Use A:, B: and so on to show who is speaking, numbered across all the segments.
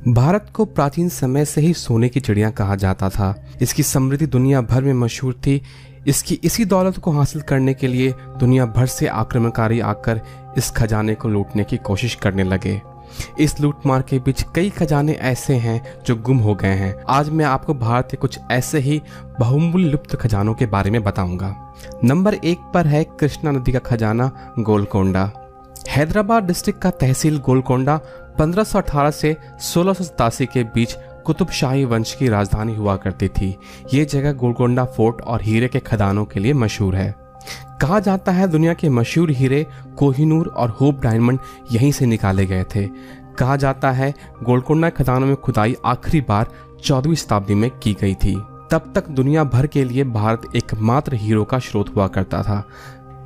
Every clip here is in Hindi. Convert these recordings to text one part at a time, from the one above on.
A: भारत को प्राचीन समय से ही सोने की चिड़िया कहा जाता था। इसकी समृद्धि दुनिया भर में मशहूर थी। इसकी इसी दौलत को हासिल करने के लिए दुनिया भर से आक्रमणकारी आकर इस खजाने को लूटने की कोशिश करने लगे। इस लूटमार के बीच कई खजाने ऐसे हैं जो गुम हो गए हैं। आज मैं आपको भारत के कुछ ऐसे ही बहुमूल्य लुप्त खजानों के बारे में बताऊंगा। नंबर 1 पर है कृष्णा नदी का खजाना गोलकोंडा। हैदराबाद डिस्ट्रिक्ट का तहसील गोलकोंडा 1518 से 1687 के बीच कुतुब शाही वंश की राजधानी हुआ करती थी। ये जगह गोलकोंडा फोर्ट और हीरे के खदानों के लिए मशहूर है। कहा जाता है दुनिया के मशहूर हीरे कोहिनूर और होप डायमंड यहीं से निकाले गए थे। कहा जाता है गोलकोंडा खदानों में खुदाई आखिरी बार 14वीं शताब्दी में की गई थी। तब तक दुनिया भर के लिए भारत एकमात्र हीरो का स्रोत हुआ करता था।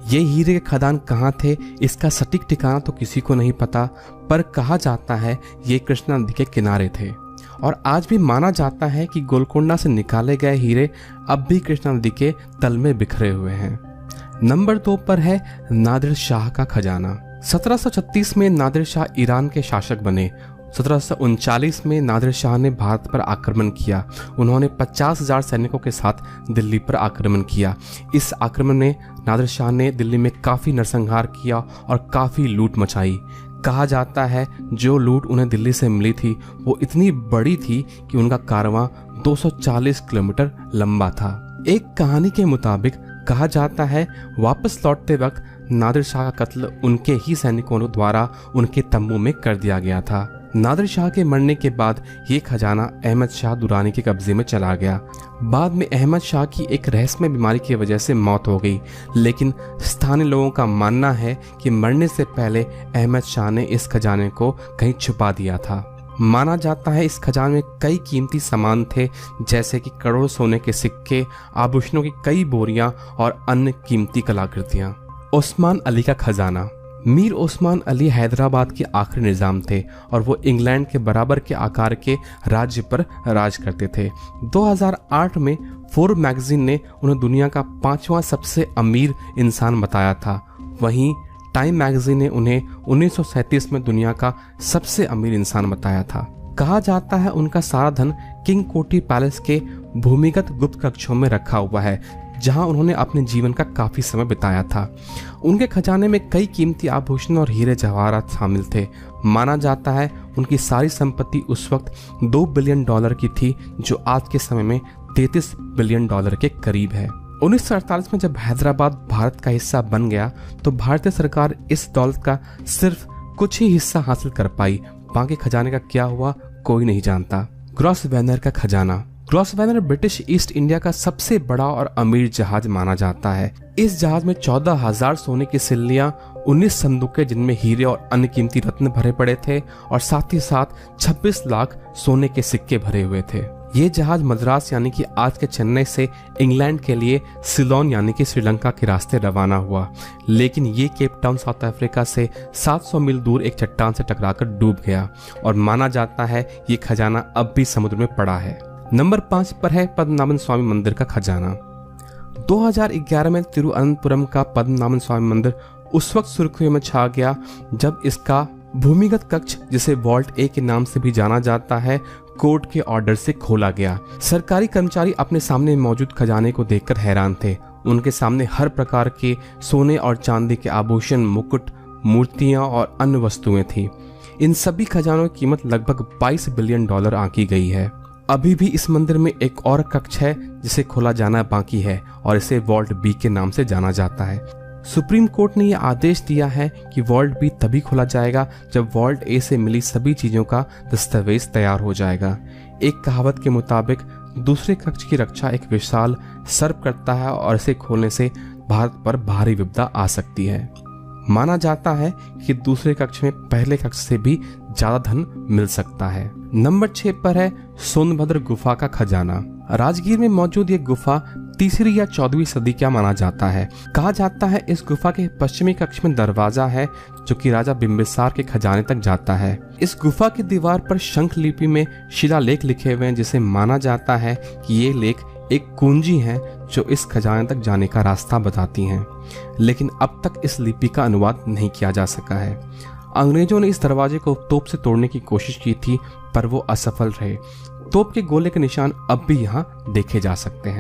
A: ये हीरे के खदान कहाँ थे, इसका सटीक ठिकाना तो किसी को नहीं पता, पर कहा जाता है ये कृष्णा नदी के किनारे थे। और आज भी माना जाता है कि गोलकोंडा से निकाले गए हीरे अब भी कृष्णा नदी के तल में बिखरे हुए हैं। नंबर 2 पर है नादिर शाह का खजाना। 1736 में नादिर शाह ईरान के शासक बने। 1739 में नादिर शाह ने भारत पर आक्रमण किया। उन्होंने 50,000 सैनिकों के साथ दिल्ली पर आक्रमण किया। इस आक्रमण में नादिर शाह ने दिल्ली में काफ़ी नरसंहार किया और काफ़ी लूट मचाई। कहा जाता है जो लूट उन्हें दिल्ली से मिली थी वो इतनी बड़ी थी कि उनका कारवां 240 किलोमीटर लंबा था। एक कहानी के मुताबिक कहा जाता है वापस लौटते वक्त नादिर शाह का कत्ल उनके ही सैनिकों द्वारा उनके तंबू में कर दिया गया था। नादिर शाह के मरने के बाद ये खजाना अहमद शाह दुरानी के कब्जे में चला गया। बाद में अहमद शाह की एक रहस्यमय बीमारी की वजह से मौत हो गई, लेकिन स्थानीय लोगों का मानना है कि मरने से पहले अहमद शाह ने इस खजाने को कहीं छुपा दिया था। माना जाता है इस खजाने में कई कीमती सामान थे, जैसे कि करोड़ों सोने के सिक्के, आभूषणों की कई बोरियां और अन्य कीमती कलाकृतियां। उस्मान अली का खजाना। मीर उस्मान अली हैदराबाद के आखिरी निज़ाम थे और वो इंग्लैंड के बराबर के आकार के राज्य पर राज करते थे। 2008 में फोर्ब्स मैगजीन ने उन्हें दुनिया का 5वां सबसे अमीर इंसान बताया था। वहीं टाइम मैगजीन ने उन्हें 1937 में दुनिया का सबसे अमीर इंसान बताया था। कहा जाता है उनका सारा धन किंग कोटी पैलेस के भूमिगत गुप्त कक्षों में रखा हुआ है, जहां उन्होंने अपने जीवन का काफी समय बिताया था। उनके खजाने में कई कीमती आभूषण और हीरे जवाहरात शामिल थे। माना जाता है उनकी सारी संपत्ति उस वक्त $2 बिलियन की थी, जो आज के समय में $33 बिलियन के करीब है। 1948 में जब हैदराबाद भारत का हिस्सा बन गया तो भारतीय सरकार इस दौलत का सिर्फ कुछ ही हिस्सा हासिल कर पाई। बाकी खजाने का क्या हुआ कोई नहीं जानता। ग्रॉसवेनर का खजाना। ग्रॉसवेनर ब्रिटिश ईस्ट इंडिया का सबसे बड़ा और अमीर जहाज माना जाता है। इस जहाज में 14,000 सोने की सिल्लियां, 19 संदूकें जिनमें हीरे और अन्य कीमती रत्न भरे पड़े थे और साथ ही साथ 26 लाख सोने के सिक्के भरे हुए थे। ये जहाज मद्रास यानी कि आज के चेन्नई से इंग्लैंड के लिए सिलोन यानी कि श्रीलंका के रास्ते रवाना हुआ, लेकिन ये केप टाउन साउथ अफ्रीका से 700 मील दूर एक चट्टान से टकराकर डूब गया और माना जाता है ये खजाना अब भी समुद्र में पड़ा है। नंबर 5 पर है पद्मनाभन स्वामी मंदिर का खजाना। 2011 में तिरुवनंतपुरम का पद्मनाभन स्वामी मंदिर उस वक्त सुर्खियों में छा गया जब इसका भूमिगत कक्ष, जिसे वॉल्ट ए के नाम से भी जाना जाता है, कोर्ट के ऑर्डर से खोला गया। सरकारी कर्मचारी अपने सामने मौजूद खजाने को देखकर हैरान थे। उनके सामने हर प्रकार के सोने और चांदी के आभूषण, मुकुट, मूर्तियां और अन्य वस्तुएं थी। इन सभी खजानों की कीमत लगभग $22 बिलियन आंकी गई है। अभी भी इस मंदिर में एक और कक्ष है जिसे खोला जाना बाकी है और इसे वॉल्ट बी के नाम से जाना जाता है। सुप्रीम कोर्ट ने यह आदेश दिया है कि वॉल्ट बी तभी खोला जाएगा जब वॉल्ट ए से मिली सभी चीजों का दस्तावेज तैयार हो जाएगा। एक कहावत के मुताबिक दूसरे कक्ष की रक्षा एक विशाल सर्प करता है और इसे खोलने से भारत पर भारी विपदा आ सकती है। माना जाता है कि दूसरे कक्ष में पहले कक्ष से भी ज्यादा धन मिल सकता है। नंबर 6 पर है सोनभद्र गुफा का खजाना। राजगीर में मौजूद ये गुफा 3वीं या 14वीं सदी का माना जाता है। कहा जाता है इस गुफा के पश्चिमी कक्ष में दरवाजा है जो कि राजा बिंबिसार के खजाने तक जाता है। इस गुफा की दीवार पर शंख लिपि में शिलालेख लिखे हुए हैं, जिसे माना जाता है कि ये लेख एक कुंजी है जो इस खजाने तक जाने का रास्ता बताती हैं, लेकिन अब तक इस लिपि का अनुवाद नहीं किया जा सका है। अंग्रेजों ने इस दरवाजे को तोप से तोड़ने की कोशिश की थी, पर वो असफल रहे। तोप के गोले के निशान अब भी यहाँ देखे जा सकते हैं।